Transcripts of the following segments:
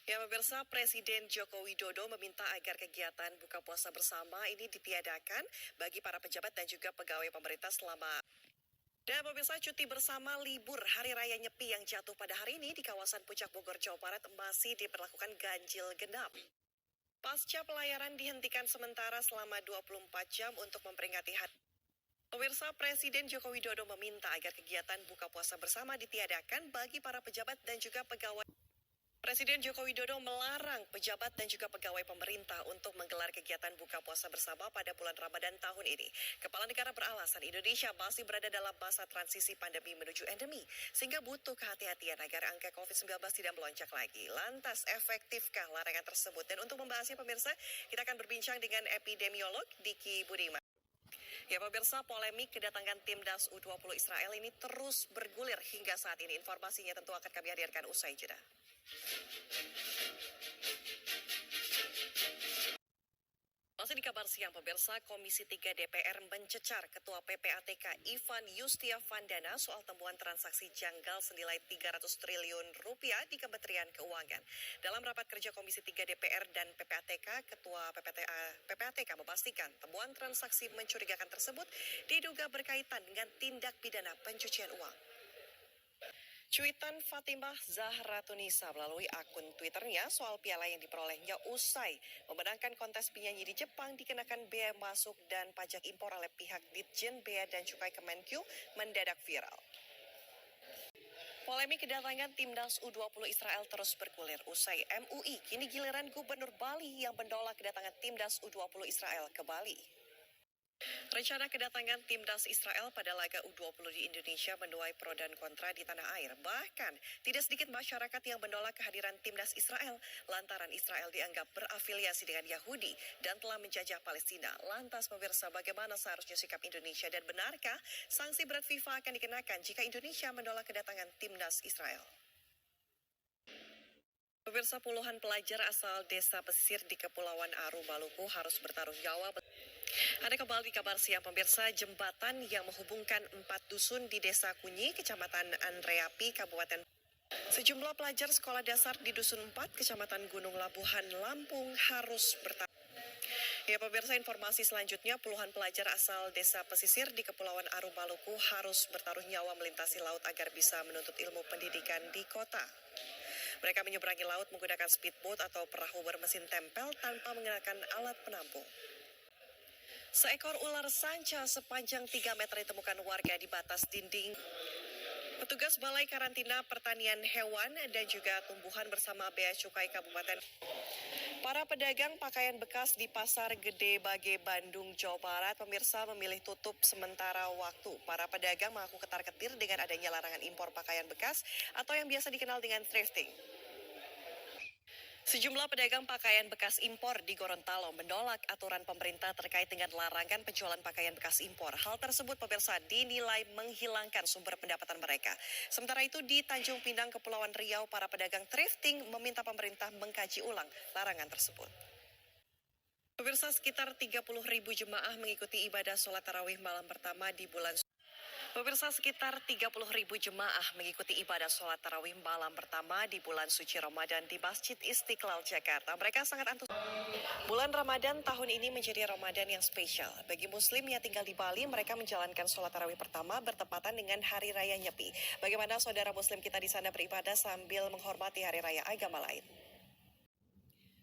Ya, pemirsa, Presiden Joko Widodo meminta agar kegiatan buka puasa bersama ini ditiadakan bagi para pejabat dan juga pegawai pemerintah dan pemirsa, cuti bersama libur Hari Raya Nyepi yang jatuh pada hari ini di kawasan Puncak Bogor, Jawa Barat masih diberlakukan ganjil genap. Pasca pelayaran dihentikan sementara selama 24 jam untuk memperingati hari. Pemirsa, Presiden Joko Widodo meminta agar kegiatan buka puasa bersama ditiadakan bagi para pejabat dan juga pegawai. Presiden Joko Widodo melarang pejabat dan juga pegawai pemerintah untuk menggelar kegiatan buka puasa bersama pada bulan Ramadan tahun ini. Kepala negara beralasan Indonesia masih berada dalam masa transisi pandemi menuju endemi, sehingga butuh kehati-hatian agar angka COVID-19 tidak melonjak lagi. Lantas, efektifkah larangan tersebut? Dan untuk membahasnya, pemirsa, kita akan berbincang dengan epidemiolog Diki Budiman. Ya, pemirsa, polemik kedatangan timnas U20 Israel ini terus bergulir hingga saat ini. Informasinya tentu akan kami hadirkan usai jeda. Masih di kabar siang, pemirsa, Komisi 3 DPR mencecar Ketua PPATK Ivan Yustiavandana soal temuan transaksi janggal senilai 300 triliun rupiah di Kementerian Keuangan. Dalam rapat kerja Komisi 3 DPR dan PPATK, Ketua PPATK memastikan temuan transaksi mencurigakan tersebut diduga berkaitan dengan tindak pidana pencucian uang. Cuitan Fatimah Zahratunisa melalui akun Twitternya soal piala yang diperolehnya usai memenangkan kontes penyanyi di Jepang dikenakan bea masuk dan pajak impor oleh pihak Ditjen Bea dan Cukai Kemenkyu mendadak viral. Polemik kedatangan timnas U20 Israel terus bergulir usai MUI. Kini giliran Gubernur Bali yang menolak kedatangan timnas U20 Israel ke Bali. Rencana kedatangan timnas Israel pada laga U20 di Indonesia menuai pro dan kontra di tanah air. Bahkan, tidak sedikit masyarakat yang menolak kehadiran timnas Israel lantaran Israel dianggap berafiliasi dengan Yahudi dan telah menjajah Palestina. Lantas, pemirsa, bagaimana seharusnya sikap Indonesia dan benarkah sanksi berat FIFA akan dikenakan jika Indonesia menolak kedatangan timnas Israel? Pemirsa, puluhan pelajar asal desa pesisir di Kepulauan Aru, Maluku harus bertaruh nyawa. Ada kembali kabar siang, pemirsa. Jembatan yang menghubungkan 4 dusun di Desa Kunyi, Kecamatan Andreapi, Kabupaten. Sejumlah pelajar sekolah dasar di Dusun 4, Kecamatan Gunung Labuhan, Lampung harus bertahan. Ya, pemirsa, informasi selanjutnya, puluhan pelajar asal desa pesisir di Kepulauan Aru, Maluku harus bertaruh nyawa melintasi laut agar bisa menuntut ilmu pendidikan di kota. Mereka menyeberangi laut menggunakan speedboat atau perahu bermesin tempel tanpa mengenakan alat penampung. Seekor ular sanca sepanjang 3 meter ditemukan warga di batas dinding. Petugas Balai Karantina Pertanian Hewan dan juga Tumbuhan bersama Bea Cukai Kabupaten. Para pedagang pakaian bekas di Pasar Gede Bage, Bandung, Jawa Barat, pemirsa, memilih tutup sementara waktu. Para pedagang mengaku ketar-ketir dengan adanya larangan impor pakaian bekas atau yang biasa dikenal dengan thrifting. Sejumlah pedagang pakaian bekas impor di Gorontalo menolak aturan pemerintah terkait dengan larangan penjualan pakaian bekas impor. Hal tersebut, pemirsa, dinilai menghilangkan sumber pendapatan mereka. Sementara itu, di Tanjung Pinang, Kepulauan Riau, para pedagang thrifting meminta pemerintah mengkaji ulang larangan tersebut. Pemirsa, sekitar 30.000 jemaah mengikuti ibadah sholat tarawih malam pertama di bulan. Pemirsa, sekitar 30.000 jemaah mengikuti ibadah sholat tarawih malam pertama di bulan suci Ramadan di Masjid Istiqlal, Jakarta. Mereka sangat antusias. Bulan Ramadan tahun ini menjadi Ramadan yang spesial. Bagi Muslim yang tinggal di Bali, mereka menjalankan sholat tarawih pertama bertepatan dengan Hari Raya Nyepi. Bagaimana saudara Muslim kita di sana beribadah sambil menghormati Hari Raya agama lain?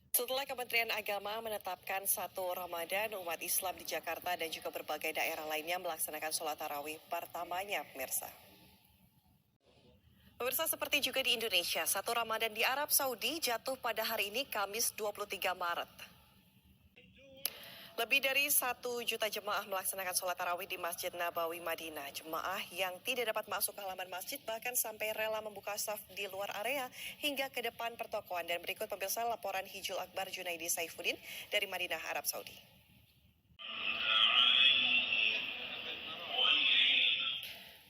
Setelah Kementerian Agama menetapkan 1 Ramadan, umat Islam di Jakarta dan juga berbagai daerah lainnya melaksanakan sholat tarawih pertamanya, pemirsa. Pemirsa, seperti juga di Indonesia, 1 Ramadan di Arab Saudi jatuh pada hari ini, Kamis 23 Maret. Lebih dari 1 juta jemaah melaksanakan sholat tarawih di Masjid Nabawi, Madinah. Jemaah yang tidak dapat masuk ke halaman masjid bahkan sampai rela membuka saf di luar area hingga ke depan pertokoan. Dan berikut, pemirsa, laporan Hijul Akbar Junaidi Saifuddin dari Madinah, Arab Saudi.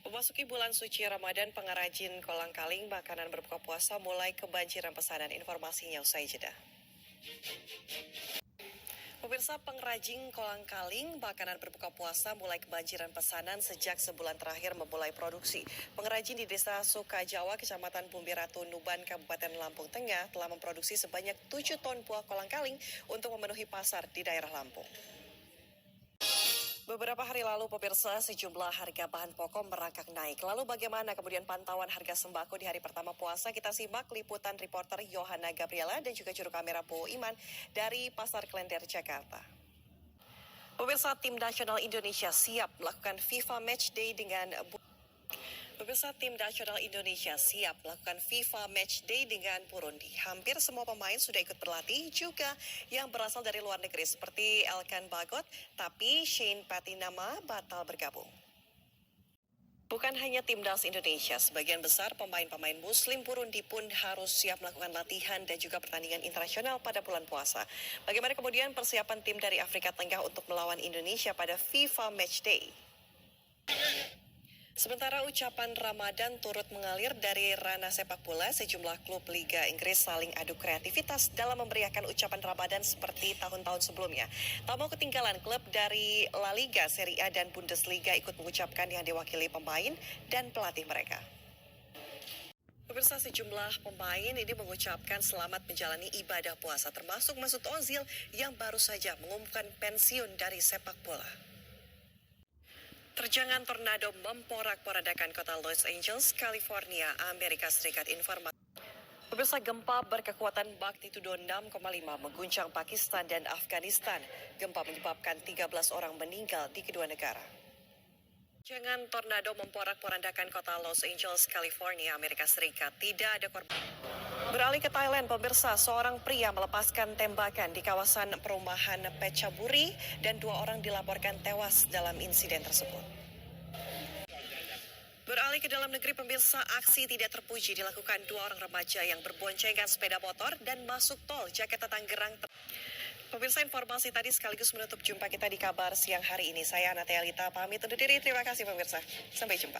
Memasuki bulan suci Ramadan, pengrajin kolang-kaling makanan berbuka puasa mulai kebanjiran pesanan. Informasinya usai jeda. Pemirsa, pengrajin kolang-kaling makanan berbuka puasa mulai kebanjiran pesanan sejak sebulan terakhir memulai produksi. Pengrajin di Desa Sukajawa, Kecamatan Bumbiratu, Nuban, Kabupaten Lampung Tengah telah memproduksi sebanyak 7 ton buah kolang-kaling untuk memenuhi pasar di daerah Lampung. Beberapa hari lalu, pemirsa, sejumlah harga bahan pokok merangkak naik. Lalu bagaimana kemudian pantauan harga sembako di hari pertama puasa? Kita simak liputan reporter Yohana Gabriela dan juga juru kamera Po Iman dari Pasar Klender, Jakarta. Pemirsa, tim nasional Indonesia siap melakukan FIFA Matchday dengan Burundi. Hampir semua pemain sudah ikut berlatih, juga yang berasal dari luar negeri seperti Elkan Bagot, tapi Shane Patinama batal bergabung. Bukan hanya timnas Indonesia, sebagian besar pemain-pemain Muslim Burundi pun harus siap melakukan latihan dan juga pertandingan internasional pada bulan puasa. Bagaimana kemudian persiapan tim dari Afrika Tengah untuk melawan Indonesia pada FIFA Matchday? Sementara ucapan Ramadan turut mengalir dari ranah sepak bola, sejumlah klub Liga Inggris saling adu kreativitas dalam memberiakan ucapan Ramadan seperti tahun-tahun sebelumnya. Tak mau ketinggalan, klub dari La Liga, Serie A, dan Bundesliga ikut mengucapkan yang diwakili pemain dan pelatih mereka. Pemirsa, sejumlah pemain ini mengucapkan selamat menjalani ibadah puasa, termasuk Mesut Ozil yang baru saja mengumumkan pensiun dari sepak bola. Terjangan tornado memporak-porandakan kota Los Angeles, California, Amerika Serikat. Pemirsa, gempa berkekuatan magnitudo 6,5 mengguncang Pakistan dan Afghanistan. Gempa menyebabkan 13 orang meninggal di kedua negara. Terjangan tornado memporak-porandakan kota Los Angeles, California, Amerika Serikat. Tidak ada korban. Beralih ke Thailand, pemirsa, seorang pria melepaskan tembakan di kawasan perumahan Phetchaburi dan 2 orang dilaporkan tewas dalam insiden tersebut. Beralih ke dalam negeri, pemirsa, aksi tidak terpuji dilakukan 2 orang remaja yang berboncengan sepeda motor dan masuk tol Jakarta Tanggerang. Pemirsa, informasi tadi sekaligus menutup jumpa kita di kabar siang hari ini. Saya Anatea Lita pamit undur diri. Terima kasih pemirsa. Sampai jumpa.